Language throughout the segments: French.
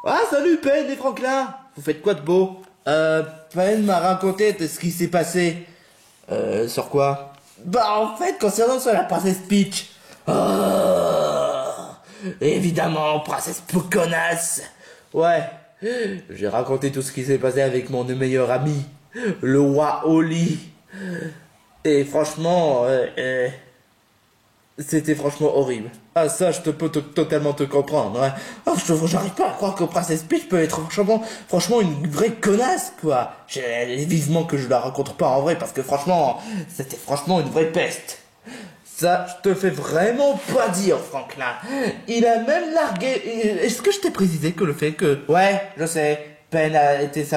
Ah, salut Pen et Franklin. Vous faites quoi de beau? Pen m'a raconté ce qui s'est passé. Sur quoi? Bah, en fait, concernant sur la princesse Peach. Évidemment, princesse connasse. Ouais, j'ai raconté tout ce qui s'est passé avec mon meilleur ami, le roi Oli. Et franchement, c'était franchement horrible. Ah, ça, je peux totalement te comprendre, ouais. Oh, j'arrive pas à croire que Princesse Peach peut être franchement une vraie connasse, quoi. J'ai vivement que je la rencontre pas en vrai, parce que franchement, c'était franchement une vraie peste. Ça, je te fais vraiment pas dire, Franklin. Il a même largué... Est-ce que je t'ai précisé que le fait que... Ouais, je sais. Pen était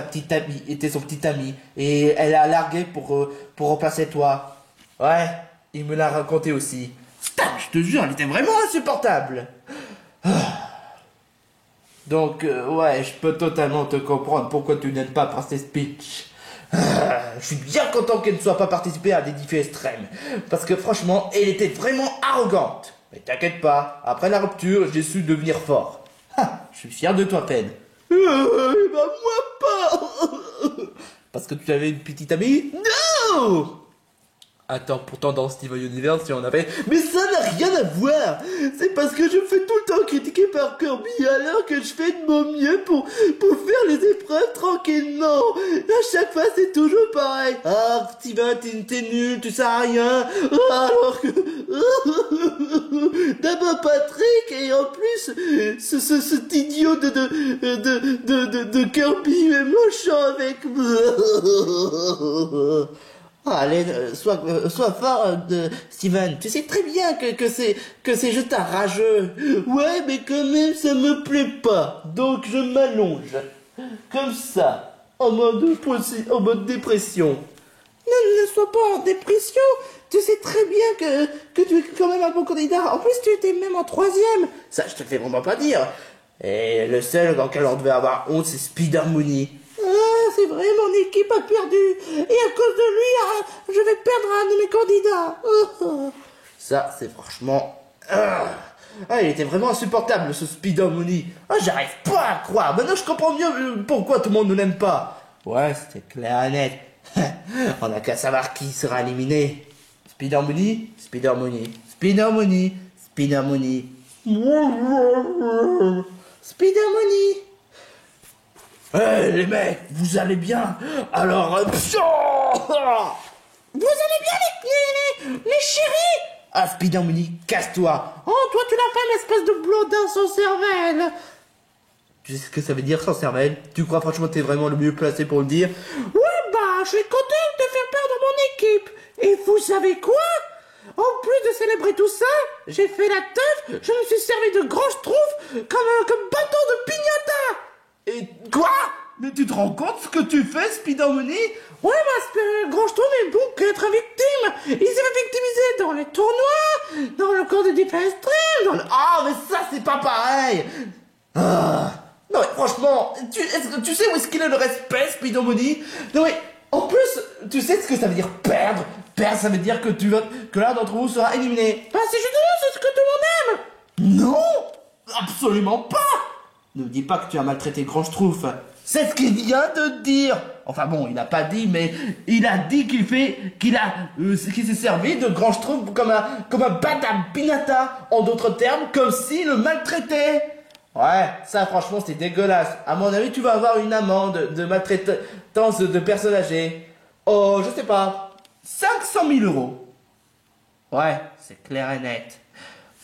était son petit ami. Et elle a largué pour remplacer toi. Ouais, il me l'a raconté aussi. Putain, je te jure, elle était vraiment insupportable. Donc, ouais, je peux totalement te comprendre pourquoi tu n'aimes pas Princess Peach. Je suis bien content qu'elle ne soit pas participée à des défis extrêmes. Parce que franchement, elle était vraiment arrogante. Mais t'inquiète pas, après la rupture, j'ai su devenir fort. Je suis fier de toi, Pen. Bah moi pas. Parce que tu avais une petite amie? Non. Attends, pourtant dans Steven Universe, si on avait... Mais ça n'a rien à voir. C'est parce que je me fais tout le temps critiquer par Kirby alors que je fais de mon mieux pour faire les épreuves tranquillement. À chaque fois, c'est toujours pareil. Ah, Steven, t'es nul, tu sers à rien. Alors que... D'abord Patrick et en plus, cet idiot de Kirby est méchant avec moi. Allez, sois fort, Steven. Tu sais très bien que c'est juste un rageux. Ouais, mais quand même, ça me plaît pas. Donc, je m'allonge. Comme ça. En mode dépression. Ne sois pas en dépression. Tu sais très bien que tu es quand même un bon candidat. En plus, tu étais même en 3e. Ça, je te fais vraiment pas dire. Et le seul dans lequel on devait avoir honte, c'est Spider Mooney. Ah, c'est vrai, mon équipe a perdu. Et à cause de lui, je vais perdre un de mes candidats. Ça, c'est franchement... Ah, il était vraiment insupportable, ce Spider Mooney. Ah, j'arrive pas à croire. Maintenant, je comprends mieux pourquoi tout le monde ne l'aime pas. Ouais, c'était clair et net. On n'a qu'à savoir qui sera éliminé. Spider Mooney, Spider Mooney, Spider Mooney, Spider Mooney. Spider Mooney. Hey, les mecs, vous allez bien? Alors, vous allez bien les chéris? Ah, Spider Mooney, casse-toi. Oh, toi, tu l'as fait, l'espèce de blondin sans cervelle. Tu sais ce que ça veut dire, sans cervelle? Tu crois franchement que t'es vraiment le mieux placé pour le dire? Ouais, bah, je suis content de te faire perdre mon équipe. Et vous savez quoi? En plus de célébrer tout ça, j'ai fait la teuf, je me suis servi de grands schtroumpfs comme bâton de piñata. Et quoi? Mais tu te rends compte ce que tu fais, Spider Mooney? Ouais, mais Grand Schtroumpf est bon qu'être victime. Il s'est fait victimiser dans les tournois, dans le camp de Defense Extreme, dans le... Ah, mais ça, c'est pas pareil. Ah. Non, mais franchement, est-ce que tu sais où est-ce qu'il est le respect, Spider Mooney? Non, mais en plus, tu sais ce que ça veut dire perdre? Perdre, ça veut dire que que l'un d'entre vous sera éliminé. Bah, c'est justement ce que tout le monde aime. Non, absolument pas. Ne me dis pas que tu as maltraité Grand Schtroumpf. C'est ce qu'il vient de dire. Enfin bon, il n'a pas dit, mais il a dit qu'il s'est servi de Grand Schtroumpf comme un bâton pinata. En d'autres termes, comme s'il le maltraitait. Ouais, ça franchement c'est dégueulasse. À mon avis, tu vas avoir une amende de maltraitance de personnes âgées. Oh, je sais pas. 500 000 euros. Ouais, c'est clair et net.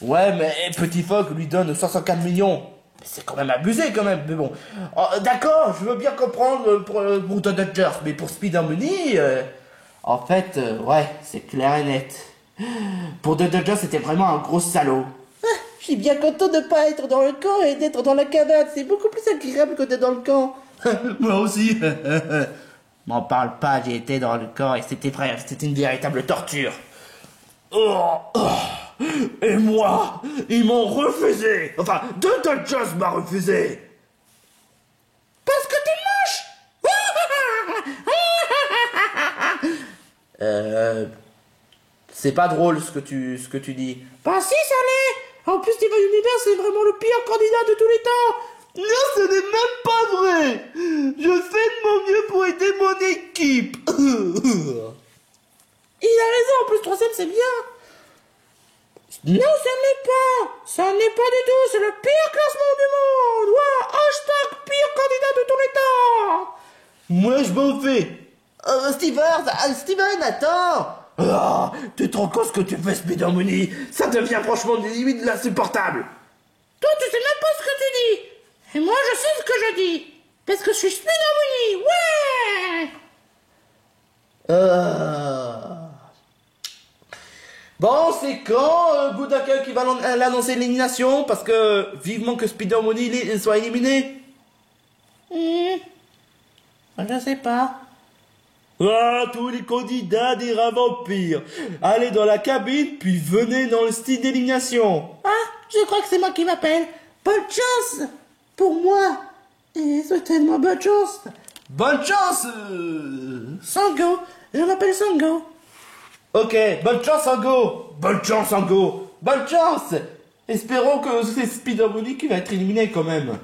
Ouais, mais Petit Fogg lui donne 64 millions. C'est quand même abusé quand même, mais bon. Oh, d'accord, je veux bien comprendre pour The Dodgers, mais pour Spider Mooney, en fait, ouais, c'est clair et net. Pour The Dodgers, c'était vraiment un gros salaud. Je suis bien content de pas être dans le camp et d'être dans la cabane. C'est beaucoup plus agréable que d'être dans le camp. Moi aussi. M'en parle pas, j'ai été dans le camp et c'était une véritable torture. Et moi, ils m'ont refusé. Enfin, The Dodgers m'a refusé. Parce que t'es moche. C'est pas drôle ce que tu dis. Bah si, ça l'est. En plus, Steven Universe, c'est vraiment le pire candidat de tous les temps. Non, ce n'est même pas vrai. Je fais de mon mieux pour aider mon équipe. Il a raison, en plus troisième c'est bien. Non, ça ne l'est pas. Ça ne l'est pas du tout. C'est le pire classement du monde. Ouais, hashtag pire candidat de tous les temps. Moi, je m'en fais. Steven, attends. Ah, tu te rends compte ce que tu fais, Spider Money? Ça devient franchement des limites de l'insupportable. Toi, tu sais même pas ce que tu dis. Et moi, je sais ce que je dis. Parce que je suis Spider Money. Ouais. Bon, c'est quand Goodaka qui va l'annoncer l'élimination? Parce que vivement que Spider Money soit éliminé. Je sais pas. Ah, tous les candidats des rats vampires. Allez dans la cabine, puis venez dans le style d'élimination. Ah, je crois que c'est moi qui m'appelle. Bonne chance pour moi. Et souhaitez-moi bonne chance. Bonne chance Sango. Je m'appelle Sango. Ok, bonne chance Sango. Bonne chance Sango. Bonne chance. Espérons que c'est Spider Money qui va être éliminé quand même.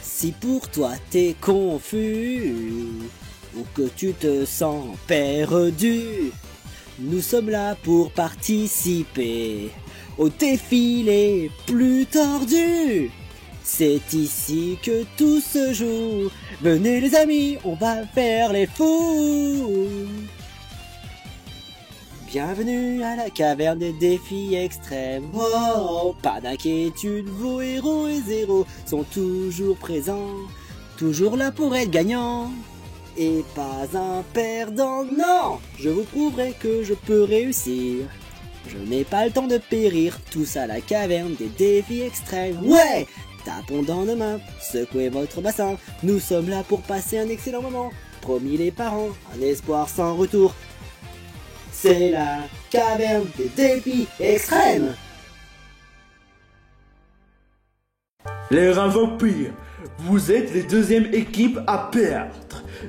Si pour toi t'es confus ou que tu te sens perdu, nous sommes là pour participer au défi les plus tordus. C'est ici que tout se joue. Venez les amis, on va faire les fous. Bienvenue à la caverne des défis extrêmes. Oh, pas d'inquiétude, vos héros et zéros sont toujours présents, toujours là pour être gagnants. Et pas un perdant, non, je vous prouverai que je peux réussir. Je n'ai pas le temps de périr, tous à la caverne des défis extrêmes. Ouais, tapons dans nos mains, secouez votre bassin, nous sommes là pour passer un excellent moment. Promis les parents, un espoir sans retour. C'est la caverne des défis extrêmes. Les rats vampires, vous êtes les deuxièmes équipes à perdre.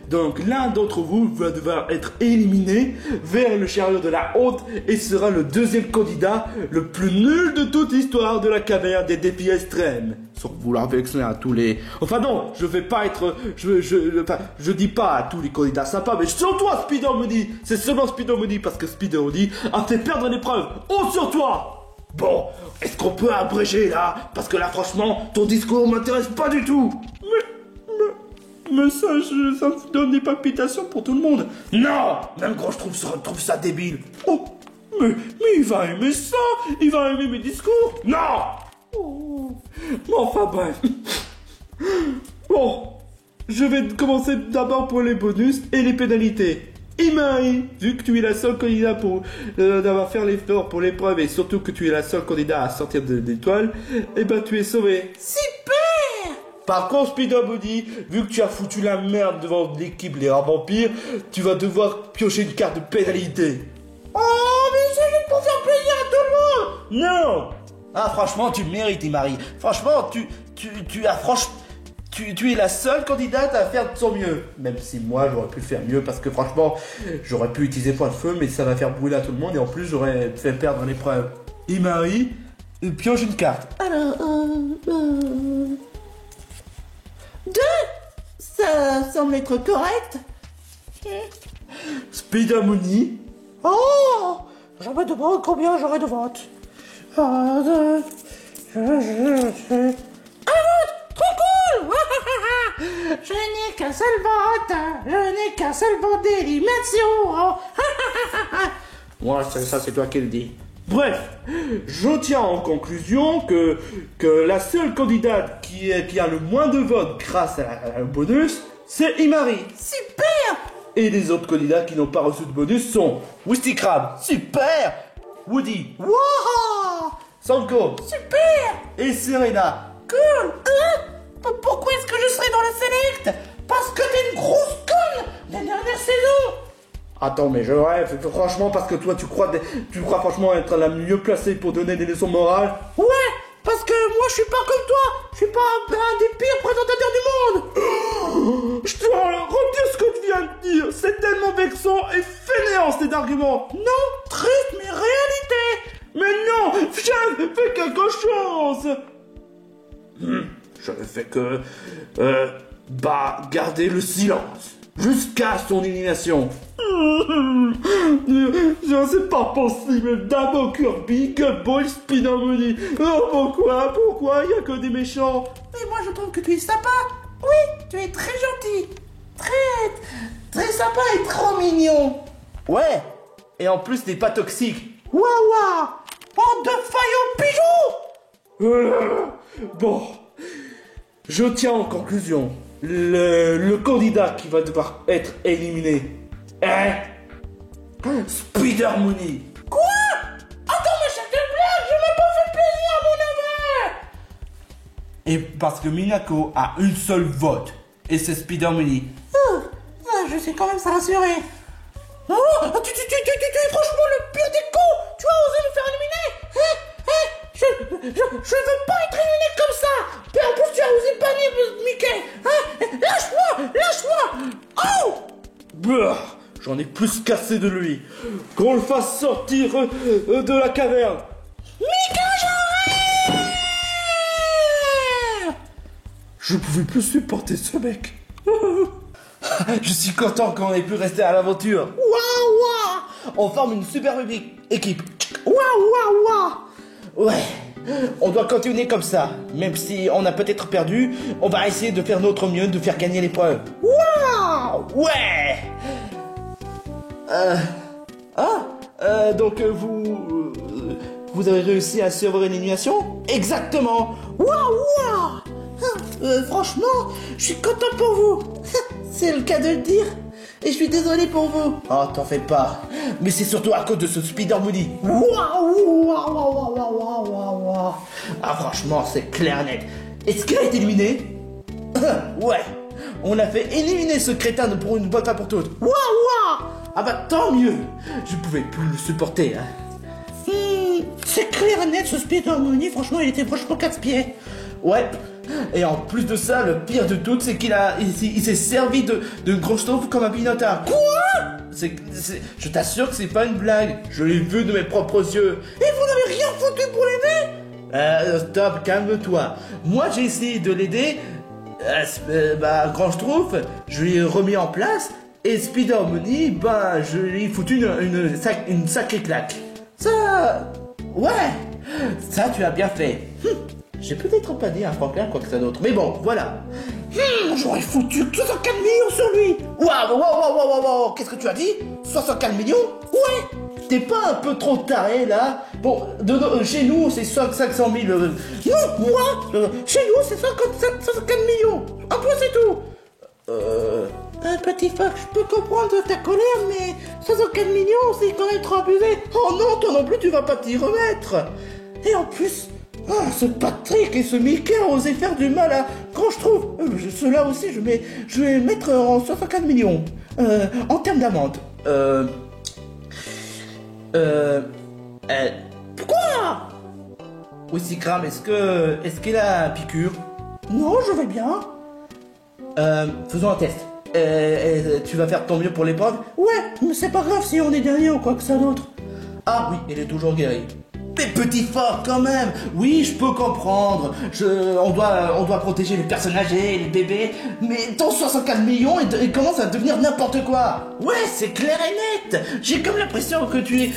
Donc l'un d'entre vous va devoir être éliminé vers le chariot de la honte et sera le deuxième candidat le plus nul de toute l'histoire de la caverne des défis extrêmes. Sans vouloir vexer à tous les... Enfin non, je vais pas être... Je dis pas à tous les candidats sympas, mais sur toi Spider Money. C'est seulement Spider Money parce que Spider Money a fait perdre l'épreuve. Oh sur toi. Bon, est-ce qu'on peut abréger là? Parce que là franchement, ton discours m'intéresse pas du tout. Mais ça me donne des palpitations pour tout le monde. Non, même quand je trouve ça débile. Oh, mais il va aimer ça. Il va aimer mes discours. Non. Oh. Bon, enfin bref. Bon, je vais commencer d'abord pour les bonus et les pénalités. Imari, vu que tu es la seule candidat pour d'avoir fait l'effort pour l'épreuve et surtout que tu es la seule candidat à sortir de l'étoile, eh ben tu es sauvé. Super. Par contre, Spider Money, vu que tu as foutu la merde devant l'équipe les rats vampires, tu vas devoir piocher une carte de pénalité. Oh, mais c'est juste pour faire plaisir à tout le monde. Non. Ah, franchement, tu le mérites, Imari. Franchement, tu es la seule candidate à faire de son mieux. Même si moi, j'aurais pu le faire mieux parce que franchement, j'aurais pu utiliser point de feu, mais ça va faire brûler à tout le monde et en plus, j'aurais fait perdre l'épreuve. Imari, pioche une carte. Alors, 2. Ça semble être correct. Spider Money. Oh, je me demande combien j'aurai de votes. Un vote, trop cool. Je n'ai qu'un seul vote. Je n'ai qu'un seul vote d'élimination. Moi, ça c'est toi qui le dis. Bref, je tiens en conclusion que la seule candidate qui a le moins de votes grâce à un bonus, c'est Imari. Super. Et les autres candidats qui n'ont pas reçu de bonus sont Wisty Crab. Super. Woody. Wow. Sanko. Super. Et Serena. Cool. Pourquoi est-ce que je serai dans la select? Parce que t'es une grosse conne la dernière saison. Attends, mais je rêve, franchement, parce que toi, tu crois franchement être la mieux placée pour donner des leçons morales? Ouais, parce que moi, je suis pas comme toi. Je suis pas un des pires présentateurs du monde. Je dois redire ce que tu viens de dire. C'est tellement vexant et fainéant, cet argument. Non, triste, mais réalité. Mais non, j'avais fait quelque chose. J'avais fait que... garder le silence. Jusqu'à son élimination. C'est pas possible. D'abord Kirby, Good Boy, Spider Money. Oh, pourquoi il y a que des méchants? Mais moi je trouve que tu es sympa. Oui, tu es très gentil. Très sympa et trop mignon. Ouais, et en plus t'es pas toxique. Waouh, bande de faillots pigeons. Bon, je tiens en conclusion. Le candidat qui va devoir être éliminé est Spider Money. Quoi? Attends, mais c'est une blague, je n'ai pas fait plaisir à mon neveu. Et parce que Minako a une seule vote, et c'est Spider Money. Je sais quand même ça rassurer. Oh, tu es franchement le pire des cons. Tu as osé me faire éliminer. Je veux pas être éliminé comme ça. Et en plus tu as osé bannir Mickey. Lâche-moi. Oh, j'en ai plus cassé de lui. Qu'on le fasse sortir de la caverne. Mickey, j'arrive. Je pouvais plus supporter ce mec. Je suis content qu'on ait pu rester à l'aventure. Waouh. On forme une superbe équipe. Waouh. Ouais. On doit continuer comme ça. Même si on a peut-être perdu, on va essayer de faire notre mieux, de faire gagner l'épreuve. Waouh. Ouais. Donc vous avez réussi à survivre l'élimination? Exactement. Waouh. Franchement, je suis content pour vous. C'est le cas de le dire. Et je suis désolé pour vous. Oh, t'en fais pas. Mais c'est surtout à cause de ce Spider Money. Waouh. Ah, franchement, c'est clair net. Est-ce qu'il a été éliminé? Ouais. On a fait éliminer ce crétin pour une bonne fois pour toutes. Waouh. Ah bah tant mieux. Je pouvais plus le supporter. C'est clair net, ce Spider Money. Franchement, il était franchement casse-pied. Ouais. Et en plus de ça, le pire de tout, c'est il s'est servi de gros stove comme un pinota. Quoi? Je t'assure que c'est pas une blague. Je l'ai vu de mes propres yeux. Et vous n'avez rien foutu pour l'aider? Stop, calme-toi. Moi, j'ai essayé de l'aider. Grand Schtroumpf, je lui ai remis en place. Et Spider Money, je lui ai foutu une sacrée claque. Ça... Ouais. Ça, tu as bien fait. J'ai peut-être pas dit à Franklin quoi que ça d'autre, mais bon, voilà. J'aurais foutu 64 millions sur lui. Waouh, qu'est-ce que tu as dit? 64 millions? Ouais. T'es pas un peu trop taré, là? Bon, chez nous, c'est 500 000... Non, moi, chez nous, c'est 64 millions. Un peu, c'est tout. Petit fuck, je peux comprendre ta colère, mais 64 millions, c'est quand même trop abusé. Oh non, toi non plus, tu vas pas t'y remettre. Et en plus... ce Patrick et ce Mickey ont osé faire du mal à... Quand je trouve... Ceux-là aussi, je vais mettre en 64 millions. En termes d'amende. Pourquoi? Aussi Kram, est-ce qu'il a piqûre? Non, je vais bien. Faisons un test. Tu vas faire de ton mieux pour l'épreuve? Ouais, mais c'est pas grave si on est dernier ou quoi que ça d'autre. Ah oui, il est toujours guéri. Mais petit fort quand même. Oui, je peux comprendre. On doit protéger les personnes âgées, les bébés. Mais ton 64 millions, il commence à devenir n'importe quoi. Ouais, c'est clair et net. J'ai comme l'impression que tu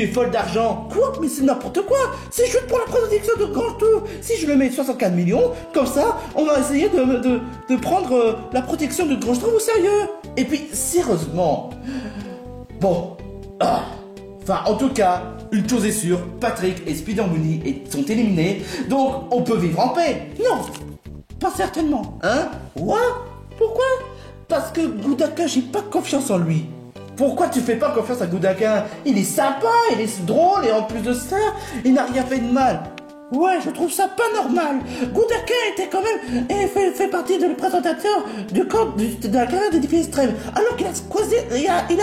es folle d'argent. Quoi? Mais c'est n'importe quoi. C'est juste pour la protection de Grand Tour. Si je le mets 64 millions, comme ça, on va essayer de prendre la protection de Grand Tour au sérieux. Et puis, sérieusement. Bon. Enfin, en tout cas, une chose est sûre, Patrick et Spider Money sont éliminés, donc on peut vivre en paix. Non, pas certainement. Hein? Ouais? Pourquoi? Parce que Gudaka, j'ai pas confiance en lui. Pourquoi tu fais pas confiance à Gudaka? Il est sympa, il est drôle, et en plus de ça, il n'a rien fait de mal. Ouais, je trouve ça pas normal. Gudaka était quand même et fait partie de le présentateur de la carrière des défis extrêmes. Alors qu'il a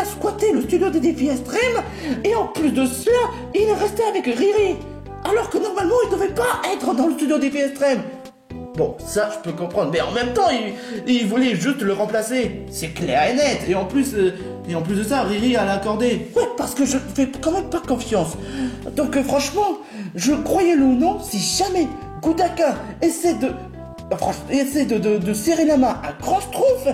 squatté le studio des défis extrêmes et en plus de cela, il est resté avec Riri. Alors que normalement, il devait pas être dans le studio des défis extrêmes. Bon, ça je peux comprendre, mais en même temps, il voulait juste le remplacer. C'est clair et net. Et en plus de ça, Riri a l'accordé. Ouais, parce que je fais quand même pas confiance. Donc franchement, croyez-le ou non, si jamais Gudaka essaie de serrer la main à Grand Schtroumpf,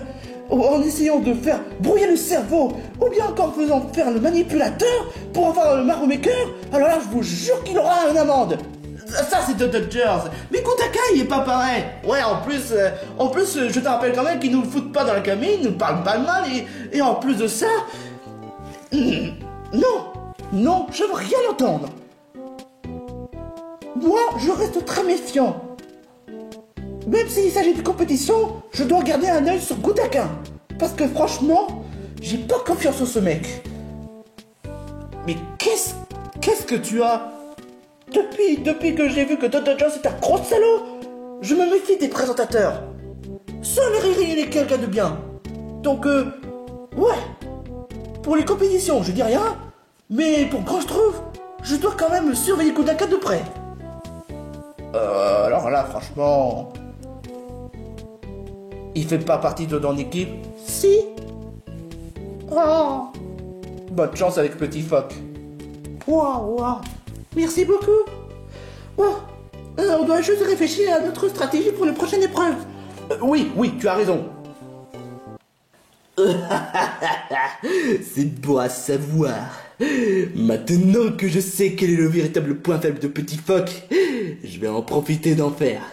en essayant de faire brouiller le cerveau, ou bien encore en faisant faire le manipulateur pour avoir le Maromaker, alors là je vous jure qu'il aura une amende. Ça c'est de Dodgers, mais Gudaka il est pas pareil. Ouais, en plus, je te rappelle quand même qu'ils nous le foutent pas dans la cabine, ils nous parlent pas de mal, et en plus de ça... Non, je veux rien entendre. Moi, je reste très méfiant. Même s'il s'agit de compétition, je dois garder un œil sur Gudaka. Parce que franchement, j'ai pas confiance en ce mec. Mais qu'est-ce que tu as? Depuis que j'ai vu que Dr. Jones est un gros salaud, je me méfie des présentateurs. Seul Riri, il est quelqu'un de bien. Donc, ouais. Pour les compétitions, je dis rien. Mais pour Grand Schtroumpf, je dois quand même surveiller Gudaka de près. Alors là, franchement... Il fait pas partie de ton équipe? Si. Oh. Bonne chance avec Petit Phoque. Wow. Merci beaucoup. Bon, on doit juste réfléchir à notre stratégie pour les prochaines épreuves. Oui, tu as raison. C'est beau à savoir. Maintenant que je sais quel est le véritable point faible de Petit Phoque, je vais en profiter d'en faire.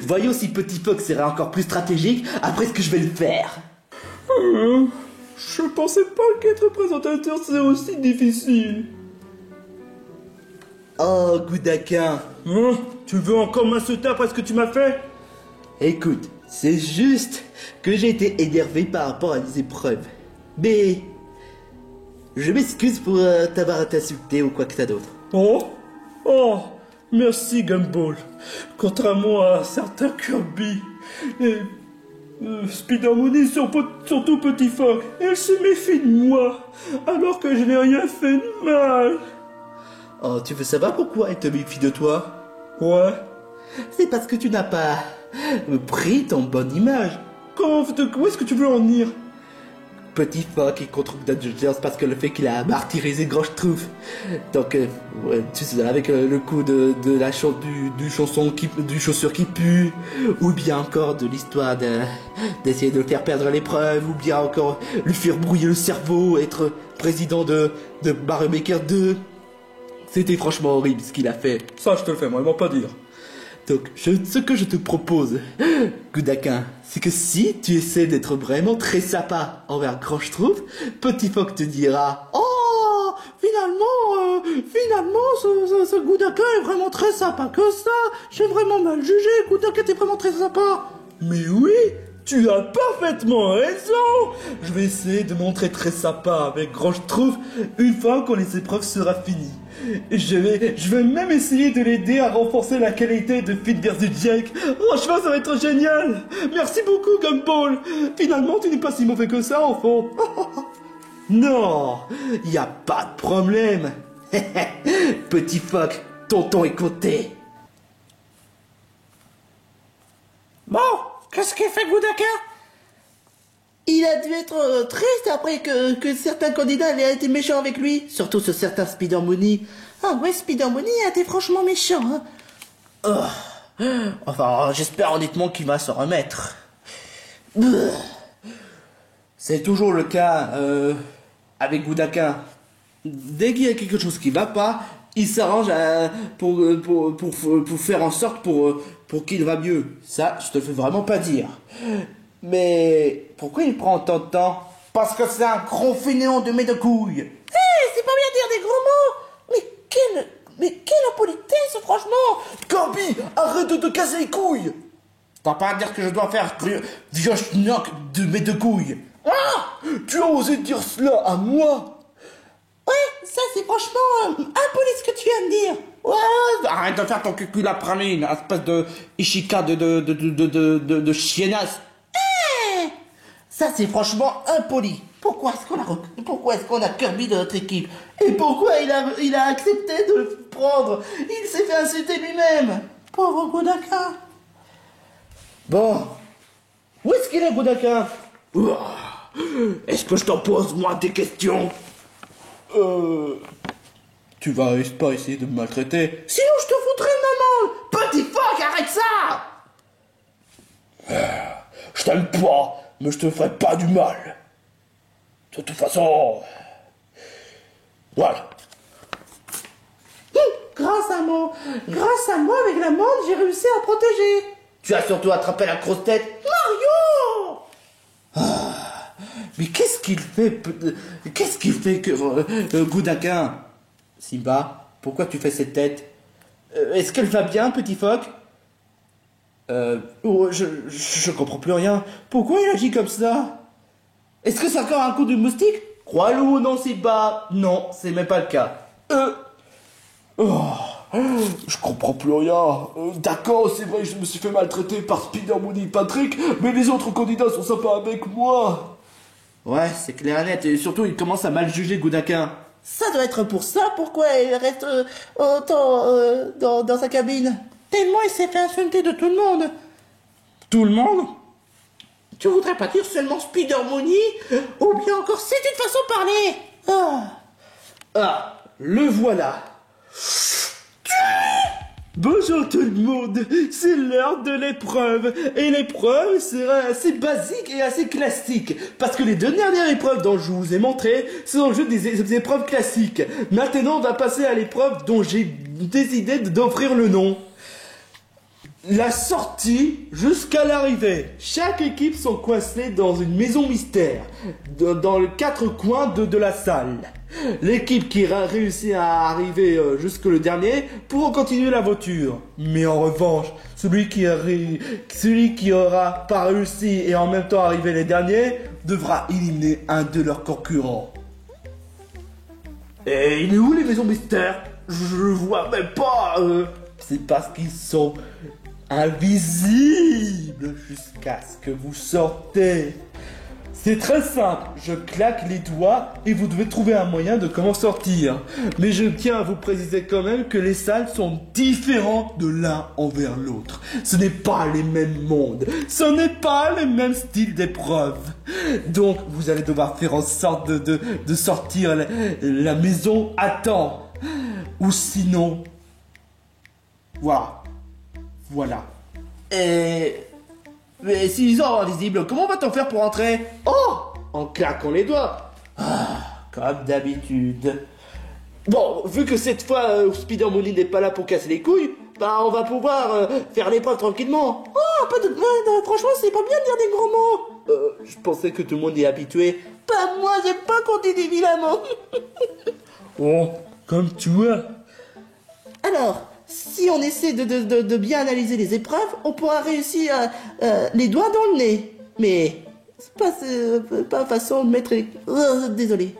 Voyons si Petit Phoque serait encore plus stratégique après ce que je vais le faire. Je pensais pas qu'être présentateur c'est aussi difficile. Oh, Gudaka. Tu veux encore m'insulter après ce que tu m'as fait? Écoute, c'est juste que j'ai été énervé par rapport à des épreuves. Mais... je m'excuse pour t'avoir insulté ou quoi que ça d'autre. Oh, merci Gumball. Contrairement à certains Kirby et Spider Money, surtout Petit Phoque, elle se méfie de moi, alors que je n'ai rien fait de mal. Oh, tu veux savoir pourquoi elle te méfie de toi? Ouais. C'est parce que tu n'as pas pris ton bonne image. Où est-ce que tu veux en venir? Petit Phoque est contre Dodgers parce que le fait qu'il a martyrisé Grand Schtroumpf. Donc, tu sais, avec le coup de la du chaussure qui pue, ou bien encore de l'histoire d'essayer de le faire perdre l'épreuve, ou bien encore lui faire brouiller le cerveau, être président de Mario Maker 2. C'était franchement horrible ce qu'il a fait. Ça, je te le fais vraiment pas dire. Donc, ce que je te propose, Gudaka, c'est que si tu essaies d'être vraiment très sympa envers Grand Schtroumpf, Petit Phoque te dira « Oh, finalement, ce Gudaka est vraiment très sympa que ça. J'ai vraiment mal jugé, Gudaka t'es vraiment très sympa. » Mais oui, tu as parfaitement raison. Je vais essayer de montrer très sympa avec Grand Schtroumpf une fois que les épreuves seront finies. Et je vais même essayer de l'aider à renforcer la qualité de Fit vs Jake. Franchement, ça va être génial. Merci beaucoup, Gumball. Finalement, tu n'es pas si mauvais que ça, enfant. Non, y a pas de problème. Petit Phoque, ton temps est compté. Bon, qu'est-ce qu'il fait, Gudaka? Il a dû être triste après que certains candidats aient été méchants avec lui. Surtout ce certain Spider Money. Ah ouais, Spider Money a été franchement méchant, hein. Enfin, j'espère honnêtement qu'il va se remettre. C'est toujours le cas avec Gudaka. Dès qu'il y a quelque chose qui va pas, il s'arrange pour faire en sorte pour qu'il va mieux. Ça, je te le fais vraiment pas dire. Mais pourquoi il prend tant de temps? Parce que c'est un gros fainéant de mes de couilles. C'est pas bien dire des gros mots. Mais quelle impolitesse, franchement. Corby, arrête de te casser les couilles. T'as pas à dire que je dois faire vieux schnock de mes deux couilles. Ah, tu as osé dire cela à moi? Ouais, ça c'est franchement impoli ce que tu viens de dire. Ouais, arrête de faire ton cuculamine, espèce de Ishika de chiennasse. Ça, c'est franchement impoli. Pourquoi est-ce qu'on a Kirby dans notre équipe? Et pourquoi il a accepté de le prendre? Il s'est fait insulter lui-même. Pauvre Godaka. Bon. Où est-ce qu'il est, Godaka? Est-ce que je t'en pose, moi, des questions? Tu vas pas essayer de me maltraiter? Sinon, je te foutrai une maman. Petit phoque, arrête ça. Je t'aime pas, mais je te ferai pas du mal. De toute façon... Voilà. Grâce à moi, avec la monde, j'ai réussi à protéger. Tu as surtout attrapé la grosse tête. Mario! Mais qu'est-ce qu'il fait que Goudaquin? Simba, pourquoi tu fais cette tête? Est-ce qu'elle va bien, petit phoque? Je comprends plus rien. Pourquoi il agit comme ça? Est-ce que c'est encore un coup de moustique? Crois-le ou non, Simba? Non, c'est même pas le cas. Je comprends plus rien. D'accord, c'est vrai, je me suis fait maltraiter par Spider-Man et Patrick, mais les autres candidats sont sympas avec moi. Ouais, c'est clair et net. Et surtout, il commence à mal juger Goudaquin. Ça doit être pour ça pourquoi il reste autant dans sa cabine. Tellement il s'est fait insulter de tout le monde. Tout le monde? Tu voudrais pas dire seulement Spider-Money? Ou bien encore, c'est une façon de parler. Le voilà. Bonjour tout le monde, c'est l'heure de l'épreuve. Et l'épreuve sera assez basique et assez classique. Parce que les deux dernières épreuves dont je vous ai montré sont juste des épreuves classiques. Maintenant, on va passer à l'épreuve dont j'ai décidé d'offrir le nom. La sortie jusqu'à l'arrivée. Chaque équipe sont coincées dans une maison mystère, dans les quatre coins de la salle. L'équipe qui réussit à arriver jusque le dernier pourra continuer l'aventure. Mais en revanche, celui qui aura pas réussi et en même temps arrivé les derniers devra éliminer un de leurs concurrents. Et il est où les maisons mystères? Je vois même pas. C'est parce qu'ils sont invisible jusqu'à ce que vous sortez. C'est très simple, je claque les doigts et vous devez trouver un moyen de comment sortir. Mais je tiens à vous préciser quand même que les salles sont différentes de l'un envers l'autre. Ce n'est pas les mêmes mondes, ce n'est pas les mêmes styles d'épreuves. Donc vous allez devoir faire en sorte de sortir la maison à temps. Ou sinon... Voilà. Mais s'ils sont invisibles, comment va-t-on faire pour entrer? Oh! En claquant les doigts. Comme d'habitude. Bon, vu que cette fois, Spider-Man n'est pas là pour casser les couilles, bah on va pouvoir faire l'épreuve tranquillement. Franchement, c'est pas bien de dire des gros mots. Je pensais que tout le monde est habitué. Pas moi, j'aime pas qu'on dit des vilains mots. Oh, comme tu vois. Alors... Si on essaie de bien analyser les épreuves, on pourra réussir les doigts dans le nez. Mais c'est pas façon de mettre les... désolé.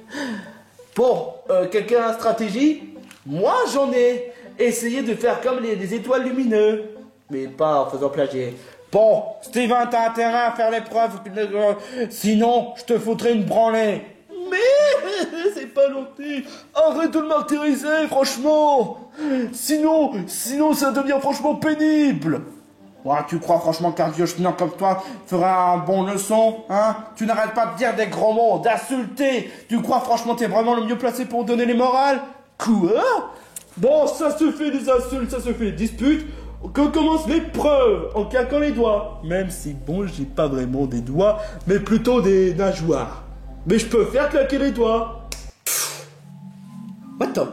Bon, quelqu'un a une stratégie? Moi, j'en ai. Essayez de faire comme les étoiles lumineuses. Mais pas en faisant plagier. Bon, Steven, t'as intérêt à faire l'épreuve. Sinon, je te foutrai une branlée. Mais c'est pas gentil. Arrête de le martyriser, franchement. Sinon ça devient franchement pénible. Ouais, tu crois franchement qu'un vieux schnock comme toi fera un bon leçon, hein? Tu n'arrêtes pas de dire des gros mots, d'insulter. Tu crois franchement t'es vraiment le mieux placé pour donner les morales? Quoi? Bon, ça se fait des insultes, ça se fait des disputes. Que commence l'épreuve en claquant les doigts. Même si, bon, j'ai pas vraiment des doigts, mais plutôt des nageoires. Mais je peux faire claquer les doigts. Attends.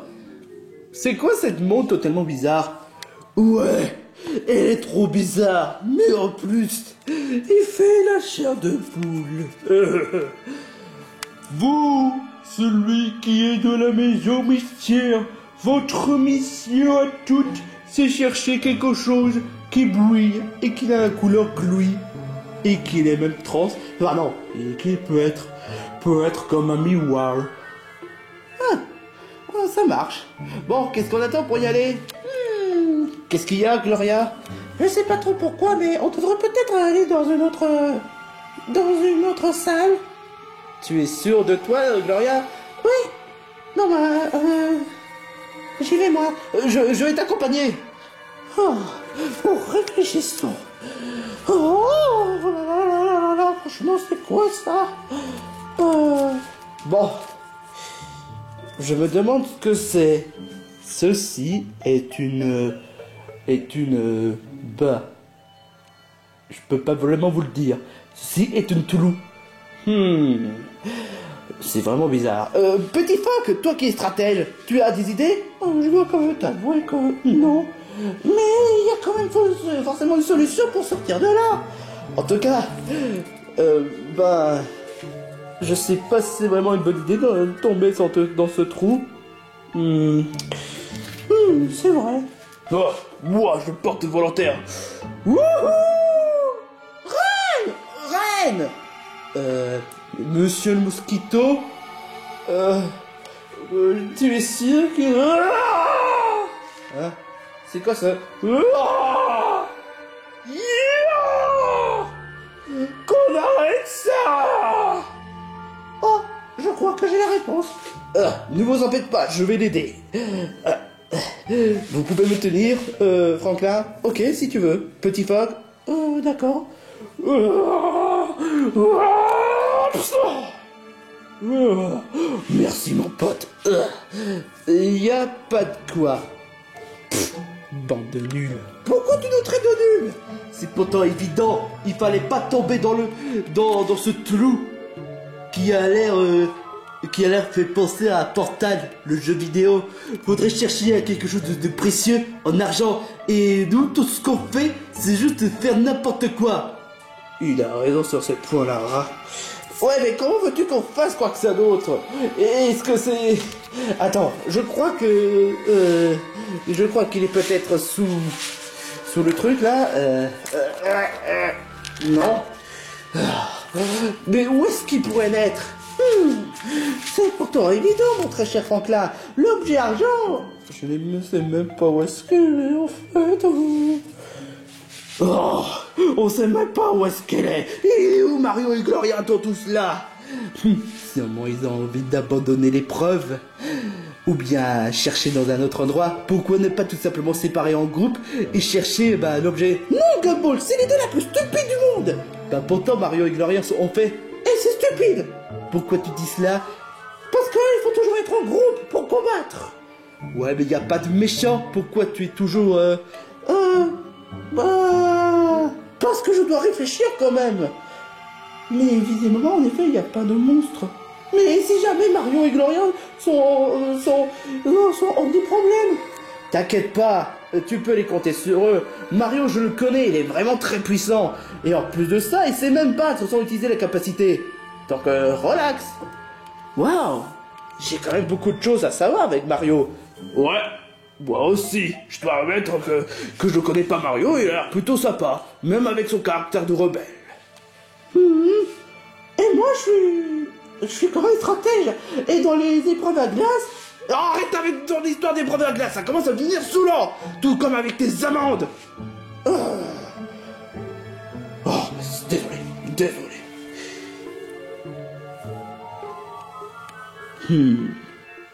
C'est quoi cette montre totalement bizarre? Ouais, elle est trop bizarre. Mais en plus, il fait la chair de poule. Vous, celui qui est de la maison mystère, votre mission à toutes, c'est chercher quelque chose qui brille et qui a la couleur glouie. Et qui est même trans. Ah non, et qui peut être comme un miroir. Ça marche. Bon, qu'est-ce qu'on attend pour y aller? Qu'est-ce qu'il y a, Gloria? Je sais pas trop pourquoi, mais on devrait peut-être aller dans une autre salle. Tu es sûre de toi, Gloria? Oui. Non, j'y vais, moi. Je vais t'accompagner. Oh, réfléchissons. Oh, franchement, c'est quoi ça? Bon. Je me demande ce que c'est. Ceci est une... Bah... Je peux pas vraiment vous le dire. Ceci est une Toulouse. C'est vraiment bizarre. Petit Phoque, toi qui es stratège, tu as des idées? Je dois quand même t'avouer que non. Mais il y a quand même forcément une solution pour sortir de là. En tout cas, je sais pas si c'est vraiment une bonne idée de tomber dans ce trou. C'est vrai. Oh, moi, je porte volontaire. Wouhou! Reine! Monsieur le Mosquito, tu es sûr que... Hein? C'est quoi ça? Qu'on arrête ça! Oh, je crois que j'ai la réponse. Ne vous en faites pas, je vais l'aider. Vous pouvez me tenir, Franklin? Ok, si tu veux. Petit Phoque? D'accord. Merci mon pote. Y a pas de quoi. Bande de nuls. Pourquoi tu nous traites de nuls? C'est pourtant évident. Il fallait pas tomber dans ce trou qui a l'air fait penser à Portal, le jeu vidéo. Faudrait chercher quelque chose de précieux en argent. Et nous, tout ce qu'on fait, c'est juste faire n'importe quoi. Il a raison sur ce point-là. Hein. Ouais, mais comment veux-tu qu'on fasse quoi que ça d'autre? Est-ce que c'est... Attends, je crois qu'il est peut-être sous le truc, là. Non. Mais où est-ce qu'il pourrait naître? C'est pourtant évident, mon très cher Franklin. L'objet argent... Je ne sais même pas où est-ce qu'il est, en fait. Oh, on sait même pas où est-ce qu'elle est. Et où Mario et Gloria dans tout cela? Sûrement ils ont envie d'abandonner l'épreuve. Ou bien chercher dans un autre endroit. Pourquoi ne pas tout simplement séparer en groupe et chercher l'objet? Non, Gumball, c'est l'idée la plus stupide du monde. Pourtant Mario et Gloria ont fait. Et c'est stupide. Pourquoi tu dis cela? Parce qu'il faut toujours être en groupe pour combattre. Ouais, mais y a pas de méchant. Pourquoi tu es toujours... Parce que je dois réfléchir quand même. Mais visiblement, en effet, il n'y a pas de monstre. Mais si jamais Mario et Gloria ont des problèmes... T'inquiète pas, tu peux les compter sur eux. Mario, je le connais, il est vraiment très puissant. Et en plus de ça, il sait même battre sans utiliser la capacité. Donc, relax. Waouh, j'ai quand même beaucoup de choses à savoir avec Mario. Ouais, moi aussi. Je dois admettre que je connais pas Mario, il a l'air plutôt sympa. Même avec son caractère de rebelle. Et moi, je suis quand même stratège. Et dans les épreuves à glace... Arrête avec ton histoire d'épreuve à glace, ça commence à devenir saoulant. Tout comme avec tes amandes. Oh, désolé.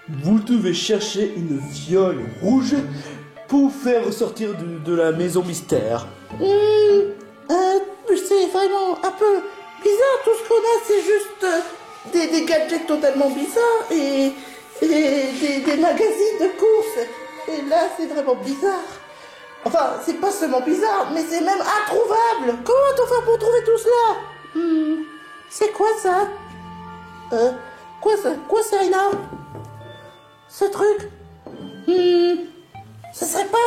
Vous devez chercher une fiole rouge pour faire ressortir de la maison mystère. C'est vraiment un peu bizarre. Tout ce qu'on a, c'est juste des gadgets totalement bizarres et des magazines de course. Et là, c'est vraiment bizarre. Enfin, c'est pas seulement bizarre, mais c'est même introuvable. Comment on fait pour trouver tout cela? C'est quoi ça? Quoi ça est là? Ce truc? Ce serait pas...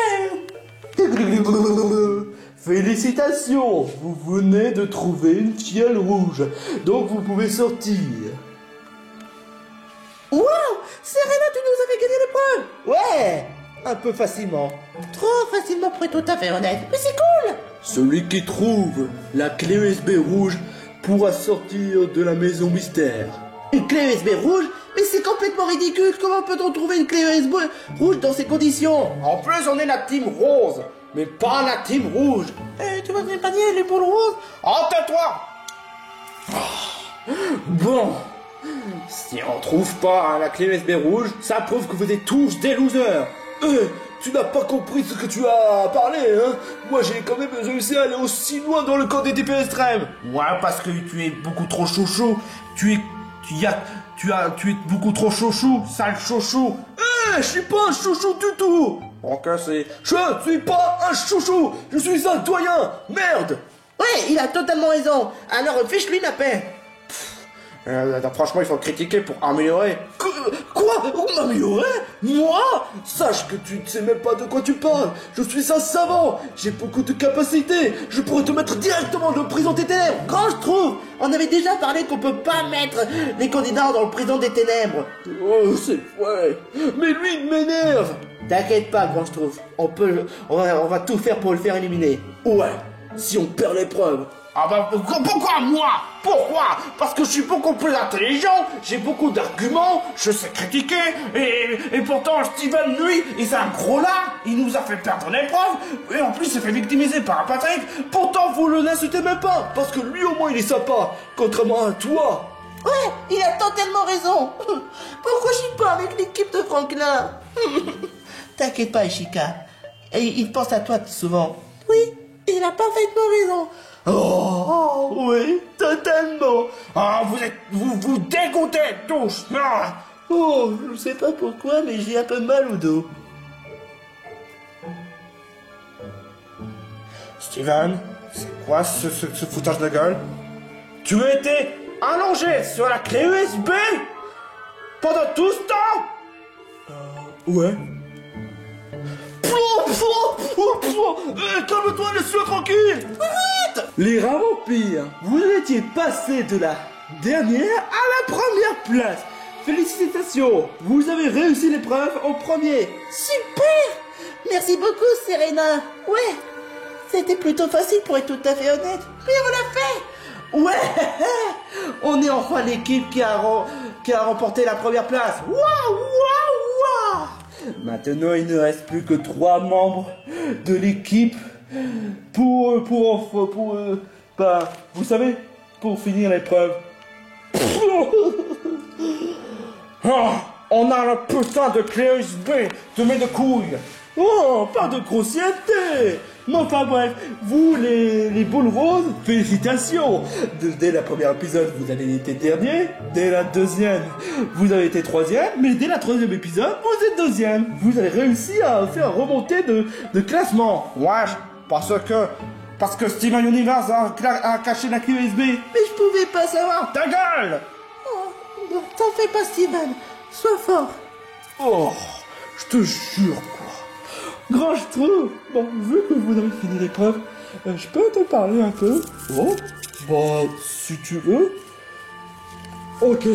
Félicitations, vous venez de trouver une fiole rouge, donc vous pouvez sortir. Wow, Serena, tu nous avais gagné l'épreuve. Ouais, un peu facilement. Trop facilement pour être tout à fait honnête, mais c'est cool. Celui qui trouve la clé USB rouge pourra sortir de la maison mystère. Une clé USB rouge? Mais c'est complètement ridicule. Comment peut-on trouver une clé USB rouge dans ces conditions? En plus, on est la team rose. mais pas la team rouge. Eh, tu voudrais pas dire les boules roses? Oh, tais-toi! Bon, si on trouve pas la clé USB rouge, ça prouve que vous êtes tous des losers. Tu n'as pas compris ce que tu as parlé, hein? Moi, j'ai quand même réussi à aller aussi loin dans le camp des DP extrêmes. Ouais, parce que tu es beaucoup trop chouchou. Tu es beaucoup trop chouchou, sale chouchou. Je suis pas un chouchou du tout. Ok, c'est... Je suis pas un chouchou. Je suis un doyen. Merde. Ouais, il a totalement raison. Alors, fiche-lui la paix. Franchement, il faut critiquer pour améliorer. Quoi? M'améliorer? Moi? Sache que tu ne sais même pas de quoi tu parles. Je suis un savant. J'ai beaucoup de capacités. Je pourrais te mettre directement dans le prison des ténèbres. Quand je trouve, on avait déjà parlé qu'on peut pas mettre les candidats dans le prison des ténèbres. Oh, c'est vrai. Mais lui, il m'énerve. T'inquiète pas, Grand Schtroumpf. On va tout faire pour le faire éliminer. Ouais, si on perd l'épreuve. Ah bah pourquoi moi? Pourquoi? Parce que je suis beaucoup plus intelligent, j'ai beaucoup d'arguments, je sais critiquer, et pourtant Steven, lui, il c'est un gros lard, il nous a fait perdre l'épreuve, et en plus il s'est fait victimiser par un Patrick. Pourtant vous le l'insultez même pas, parce que lui au moins il est sympa, contrairement à toi. Ouais, il a totalement raison. Pourquoi je suis pas avec l'équipe de Franklin? T'inquiète pas, Ishika, et il pense à toi souvent. Oui, il a parfaitement raison. Oh, oui, totalement. Ah, vous dégoûtez tous. Oh, je sais pas pourquoi, mais j'ai un peu mal au dos. Steven, c'est quoi ce foutage de gueule? Tu étais allongé sur la clé USB pendant tout ce temps? Ouais. Calme-toi, laisse-le tranquille. Arrête! Les rats vampires, vous étiez passé de la dernière à la première place. Félicitations, vous avez réussi l'épreuve en premier. Super! Merci beaucoup, Serena. Ouais, c'était plutôt facile pour être tout à fait honnête. Mais on l'a fait! Ouais! On est enfin l'équipe qui a remporté la première place. Waouh! Maintenant, il ne reste plus que 3 membres de l'équipe bah, vous savez, pour finir l'épreuve. On a le putain de clé USB de mes deux couilles. Oh, pas de grossièreté. Mais enfin bref, vous les boules roses, félicitations. Dès la première épisode, vous avez été dernier. Dès la deuxième, vous avez été troisième. Mais dès la troisième épisode, vous êtes deuxième. Vous avez réussi à faire remonter de classement. Ouais, parce que Steven Universe a caché la clé USB. Mais je pouvais pas savoir. Ta gueule! Oh, t'en fais pas, Steven. Sois fort. Oh, je te jure, quoi. Grand Schtroumpf, bon, vu que vous avez fini l'épreuve, je peux te parler un peu? Oh, bah, si tu veux. Ok.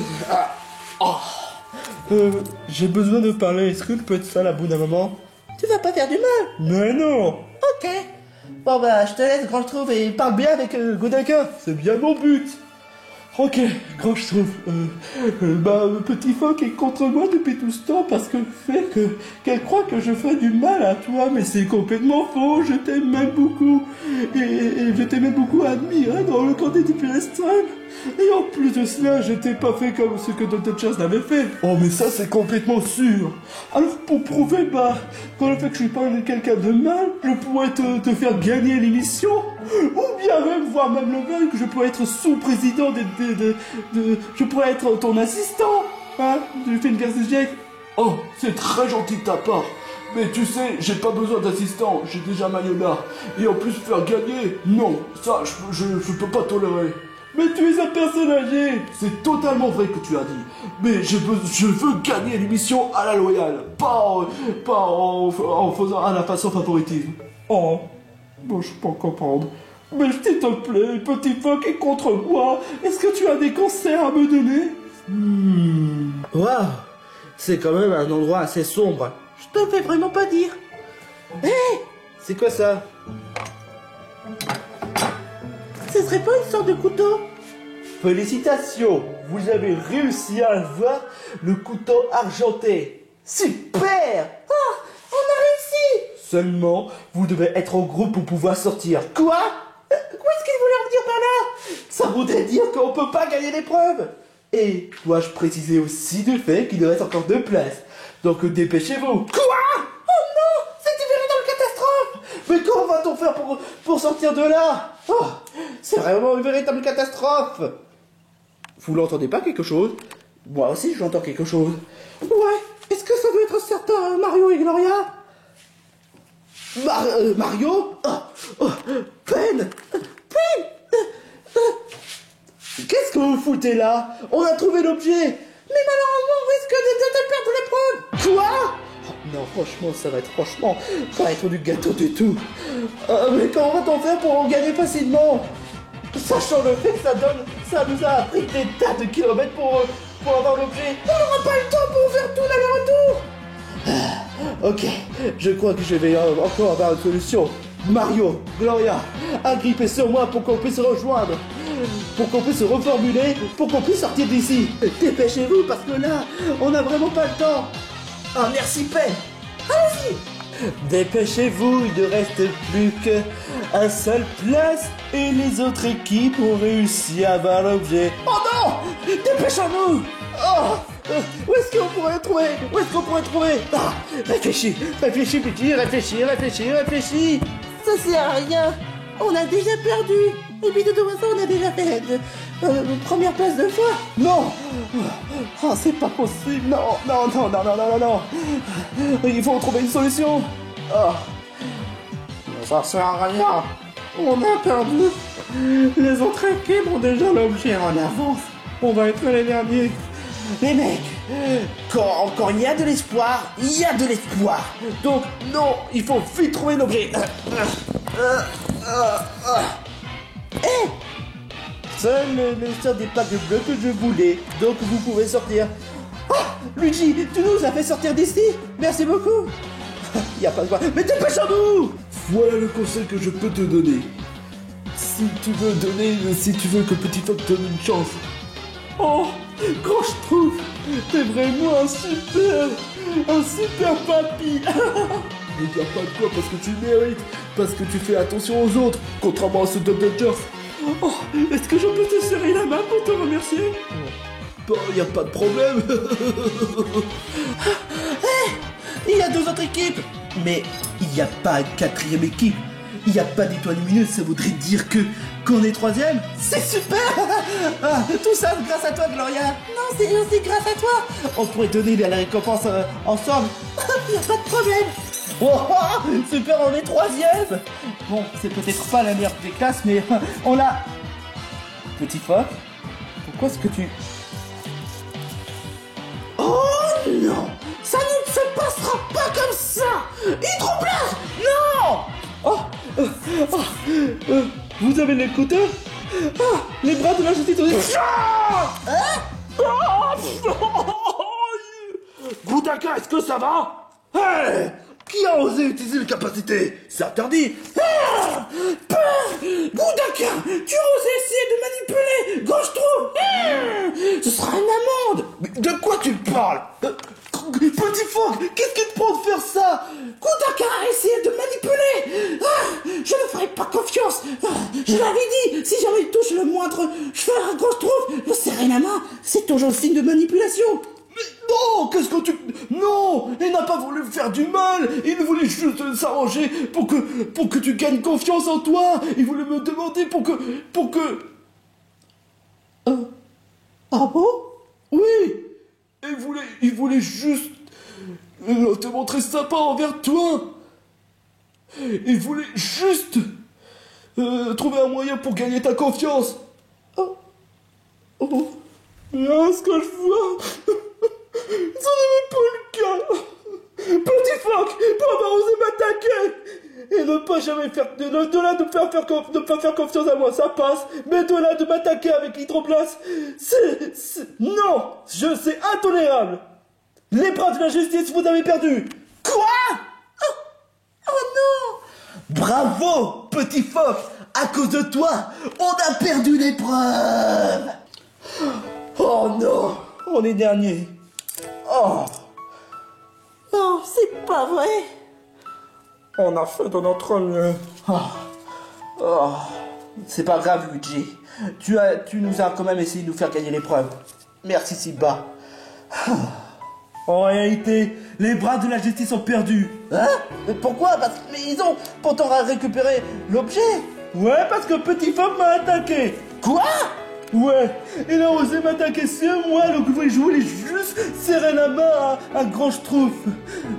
J'ai besoin de parler. Est-ce que je peux être seul à bout d'un moment? Tu vas pas faire du mal. Mais non. Ok. Bon bah, je te laisse, Grand Schtroumpf, et parle bien avec Godinka. C'est bien mon but. Ok, Grand Schtroumpf, Petit Phoque est contre moi depuis tout ce temps parce qu'elle croit que je fais du mal à toi, mais c'est complètement faux, je t'aime même beaucoup, et je t'ai même beaucoup admiré dans le camp des types extrêmes, et en plus de cela, je t'ai pas fait comme ce que Dr. Chance l'avait fait. Oh mais ça c'est complètement sûr. Alors pour prouver, quand le fait que je suis pas quelqu'un de mal, je pourrais te faire gagner l'émission, ou bien même, voire même le mal, que je pourrais être sous-président je pourrais être ton assistant, hein. Je fais une carte de geste. Oh, c'est très gentil de ta part. Mais tu sais, j'ai pas besoin d'assistant, j'ai déjà Mayona. Et en plus, faire gagner, non, ça, je peux pas tolérer. Mais tu es un personne âgé. C'est totalement vrai que tu as dit. Mais je veux gagner l'émission à la loyale. Pas en faisant à la façon favoritive. Oh, bon, je peux comprendre. Mais s'il te plaît, Petit Phoque est contre moi. Est-ce que tu as des conseils à me donner? Waouh, c'est quand même un endroit assez sombre. Je te fais vraiment pas dire. Hé, c'est quoi ça? Ce serait pas une sorte de couteau? Félicitations, vous avez réussi à avoir le couteau argenté. Super! Oh, on a réussi! Seulement, vous devez être en groupe pour pouvoir sortir. Quoi? Où est-ce qu'il voulait en venir par là? Ça voudrait dire qu'on peut pas gagner l'épreuve. Et dois-je préciser aussi du fait qu'il reste encore 2 places. Donc dépêchez-vous. Quoi? Oh non! C'est une véritable catastrophe! Mais comment va-t-on faire pour sortir de là? Oh, c'est vraiment une véritable catastrophe. Vous l'entendez pas quelque chose? Moi aussi j'entends quelque chose. Ouais, est-ce que ça doit être certain Mario et Gloria? Mario? Pen! Qu'est-ce que vous foutez là? On a trouvé l'objet! Mais malheureusement, on risque de perdre l'épreuve. Quoi? Oh, non, franchement, ça va être du gâteau du tout. Mais comment va-t-on faire pour en gagner facilement? Sachant le fait que ça nous a pris des tas de kilomètres pour avoir l'objet. On n'aura pas le temps pour faire tout l'aller-retour. Ok, je crois que je vais encore avoir une solution. Mario, Gloria, agrippez sur moi pour qu'on puisse se rejoindre. Pour qu'on puisse se reformuler, pour qu'on puisse sortir d'ici. Dépêchez-vous parce que là, on n'a vraiment pas le temps. Ah, merci, Pen. Allez-y. Dépêchez-vous, il ne reste plus qu'un seul place et les autres équipes ont réussi à avoir l'objet. Oh non! Dépêchons-nous! Oh, où est-ce qu'on pourrait le trouver? Où est-ce qu'on pourrait le trouver? Ah, réfléchis, Pidgey, réfléchis. Ça sert à rien. On a déjà perdu. Et puis de toute façon, on a déjà fait première place 2 fois. Non! Oh, c'est pas possible. Non. Il faut trouver une solution. Oh. Ça sert à rien. On a perdu. Les autres équipes ont déjà l'objet en avance. On va être les derniers. Les mecs, quand il y a de l'espoir, il y a de l'espoir. Donc, non, il faut vite trouver l'objet. Seul le sort des plaques bleues que je voulais. Donc, vous pouvez sortir. Oh, Luigi, tu nous as fait sortir d'ici. Merci beaucoup. Il n'y a pas de quoi. Mais dépêchons-nous. Voilà le conseil que je peux te donner. Si tu veux que Petit Fox te donne une chance. Oh, quand je trouve, t'es vraiment un super papy. Ne dis pas de quoi parce que tu le mérites, parce que tu fais attention aux autres, contrairement à ce Dr. Dodgers. Oh, est-ce que je peux te serrer la main pour te remercier? Bah, y a pas de problème. Il y a 2 autres équipes. Mais il n'y a pas une 4e équipe. Il n'y a pas d'étoile lumineuse, ça voudrait dire qu'on est 3e. C'est super. Tout ça grâce à toi, Gloria. Non, c'est aussi grâce à toi. On pourrait donner la récompense ensemble. Y a pas de problème. Oh, super, on est 3e. Bon, c'est peut-être pas la meilleure des classes, mais on l'a. Petit Fox, pourquoi est-ce que tu... Oh non, ça ne se passera pas comme ça. Hydroplasme. Non. Vous avez l'écouteur? Ah, les bras de la justice. Gudaka, est-ce que ça va? Hey, qui a osé utiliser une capacité? C'est interdit. Gudaka, tu as osé essayer de manipuler Gauche Trou. Ce sera une amende. Mais de quoi tu parles? Petit Fox, qu'est-ce qui te prend de faire ça? Gudaka a essayé de manipuler. Je ne ferai pas confiance. Je l'avais dit, si jamais il touche le moindre cheveu à Gauche Trou, le serrer la main, c'est toujours signe de manipulation. Mais non, qu'est-ce que tu... Non, il n'a pas voulu me faire du mal. Il voulait juste s'arranger pour que tu gagnes confiance en toi. Il voulait me demander pour que... Ah bon? Oui. Il voulait juste te montrer sympa envers toi. Il voulait juste trouver un moyen pour gagner ta confiance. Là, ce que je vois, ce n'est pas le cas. Petit Fox, pour avoir osé m'attaquer et ne pas jamais faire de pas faire confiance à moi, ça passe. Mais de là de m'attaquer avec l'hydroblast, non, c'est intolérable. Les bras de la justice, vous avez perdu. Quoi? Oh non! Bravo, Petit Fox. À cause de toi, on a perdu l'épreuve. Oh non, on est dernier. Oh. Non, c'est pas vrai. On a fait de notre mieux. Oh, c'est pas grave, Luigi. Tu nous as quand même essayé de nous faire gagner l'épreuve. Merci, Simba. En réalité, les bras de la justice ont perdu. Hein? Mais pourquoi? Mais ils ont pourtant récupéré l'objet. Ouais, parce que Petit Phoque m'a attaqué. Quoi? Ouais, il a osé m'attaquer sur moi, donc je voulais juste serrer la main à Grand Schtroumpf.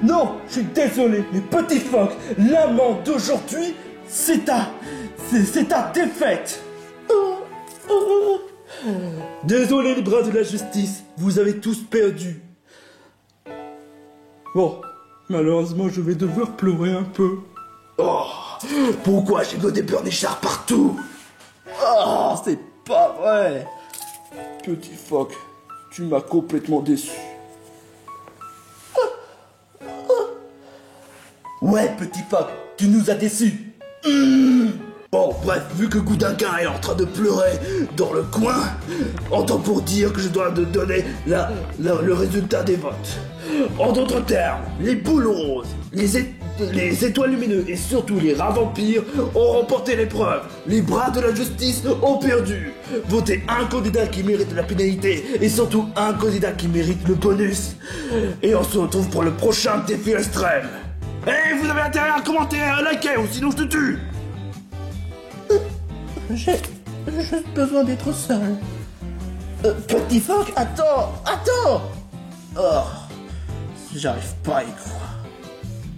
Non, je suis désolé, mais Petit Phoque, l'amant d'aujourd'hui, c'est ta défaite. Désolé les bras de la justice, vous avez tous perdu. Bon, malheureusement je vais devoir pleurer un peu. Oh, pourquoi j'ai des pleurnichards partout? Oh, c'est pas vrai. Petit Phoque, tu m'as complètement déçu. Ouais, Petit Phoque, tu nous as déçus. Bon, bref, vu que Goudaquin est en train de pleurer dans le coin, entend pour dire que je dois donner le résultat des votes. En d'autres termes, les boules roses, les étoiles lumineuses et surtout les rats vampires ont remporté l'épreuve. Les bras de la justice ont perdu. Votez un candidat qui mérite la pénalité et surtout un candidat qui mérite le bonus. Et on se retrouve pour le prochain défi extrême. Et vous avez intérêt à commenter et à liker ou sinon je te tue. J'ai juste besoin d'être seul. Petit Phoque, attends. Oh, j'arrive pas à y croire.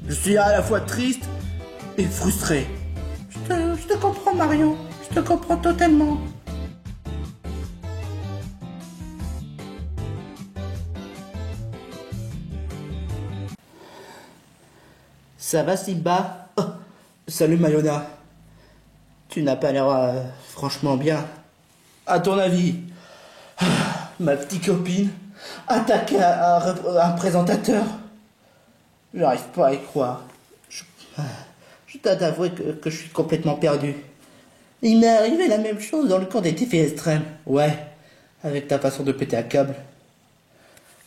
Je suis à la fois triste et frustré. Je te comprends, Mario. Je te comprends totalement. Ça va, Simba? Oh, salut, Mayona. Tu n'as pas l'air franchement bien. À ton avis, ma petite copine attaque un présentateur? J'arrive pas à y croire. Je dois t'avouer que je suis complètement perdu. Il m'est arrivé la même chose dans le camp des défis extrêmes. Ouais, avec ta façon de péter un câble.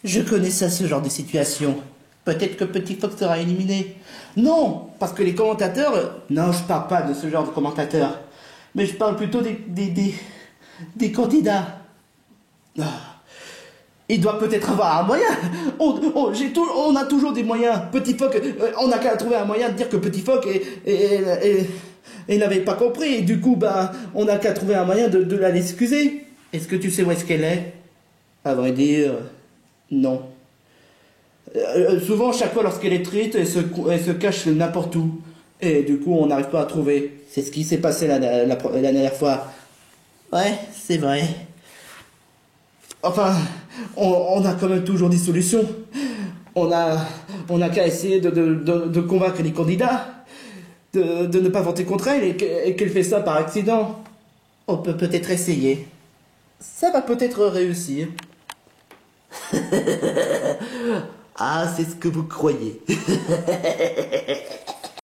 Je connais ça, ce genre de situation. Peut-être que Petit Phoque sera éliminé. Non, parce que les commentateurs... Non, je parle pas de ce genre de commentateurs. Mais je parle plutôt des candidats. Ah. Il doit peut-être avoir un moyen. On a toujours des moyens. Petit Phoque, on n'a qu'à trouver un moyen de dire que Petit Phoque n'avait pas compris. Et du coup, on n'a qu'à trouver un moyen de la l'excuser. Est-ce que tu sais où est-ce qu'elle est? À vrai dire, non. Souvent, chaque fois lorsqu'elle est triste, elle se cache n'importe où. Et du coup, on n'arrive pas à trouver. C'est ce qui s'est passé la dernière fois. Ouais, c'est vrai. Enfin, on a quand même toujours des solutions. On a qu'à essayer de convaincre les candidats de ne pas voter contre elle et qu'elle fait ça par accident. On peut peut-être essayer. Ça va peut-être réussir. Ah, c'est ce que vous croyez.